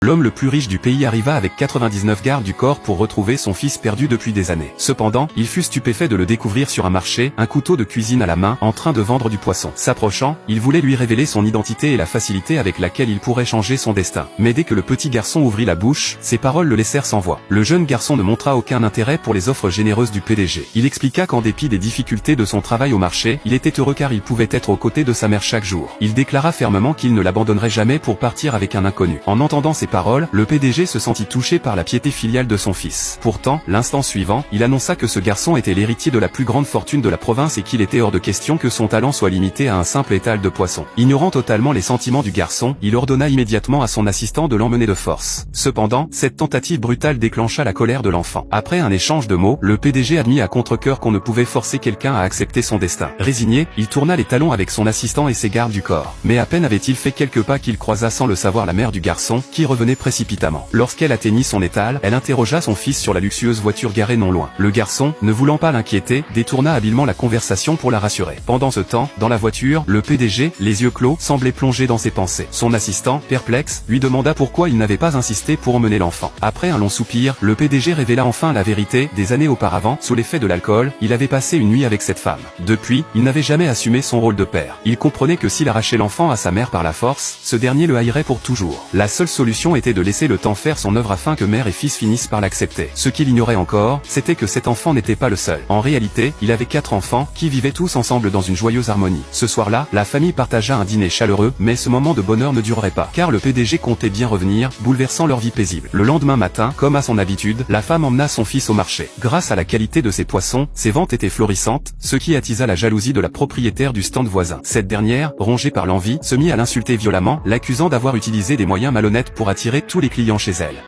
L'homme le plus riche du pays arriva avec 99 gardes du corps pour retrouver son fils perdu depuis des années. Cependant, il fut stupéfait de le découvrir sur un marché, un couteau de cuisine à la main, en train de vendre du poisson. S'approchant, il voulait lui révéler son identité et la facilité avec laquelle il pourrait changer son destin. Mais dès que le petit garçon ouvrit la bouche, ses paroles le laissèrent sans voix. Le jeune garçon ne montra aucun intérêt pour les offres généreuses du PDG. Il expliqua qu'en dépit des difficultés de son travail au marché, il était heureux car il pouvait être aux côtés de sa mère chaque jour. Il déclara fermement qu'il ne l'abandonnerait jamais pour partir avec un inconnu. En entendant ces paroles, le PDG se sentit touché par la piété filiale de son fils. Pourtant, l'instant suivant, il annonça que ce garçon était l'héritier de la plus grande fortune de la province et qu'il était hors de question que son talent soit limité à un simple étal de poissons. Ignorant totalement les sentiments du garçon, il ordonna immédiatement à son assistant de l'emmener de force. Cependant, cette tentative brutale déclencha la colère de l'enfant. Après un échange de mots, le PDG admit à contre-cœur qu'on ne pouvait forcer quelqu'un à accepter son destin. Résigné, il tourna les talons avec son assistant et ses gardes du corps. Mais à peine avait-il fait quelques pas qu'il croisa sans le savoir la mère du garçon, qui revenait précipitamment. Lorsqu'elle atteignit son étal, elle interrogea son fils sur la luxueuse voiture garée non loin. Le garçon, ne voulant pas l'inquiéter, détourna habilement la conversation pour la rassurer. Pendant ce temps, dans la voiture, le PDG, les yeux clos, semblait plongé dans ses pensées. Son assistant, perplexe, lui demanda pourquoi il n'avait pas insisté pour emmener l'enfant. Après un long soupir, le PDG révéla enfin la vérité. Des années auparavant, sous l'effet de l'alcool, il avait passé une nuit avec cette femme. Depuis, il n'avait jamais assumé son rôle de père. Il comprenait que s'il arrachait l'enfant à sa mère par la force, ce dernier le haïrait pour toujours. La seule solution était de laisser le temps faire son œuvre afin que mère et fils finissent par l'accepter. Ce qu'il ignorait encore, c'était que cet enfant n'était pas le seul. En réalité, il avait 4 enfants, qui vivaient tous ensemble dans une joyeuse harmonie. Ce soir-là, la famille partagea un dîner chaleureux, mais ce moment de bonheur ne durerait pas, car le PDG comptait bien revenir, bouleversant leur vie paisible. Le lendemain matin, comme à son habitude, la femme emmena son fils au marché. Grâce à la qualité de ses poissons, ses ventes étaient florissantes, ce qui attisa la jalousie de la propriétaire du stand voisin. Cette dernière, rongée par l'envie, se mit à l'insulter violemment, l'accusant d'avoir utilisé des moyens malhonnêtes pour attirer tous les clients chez elle.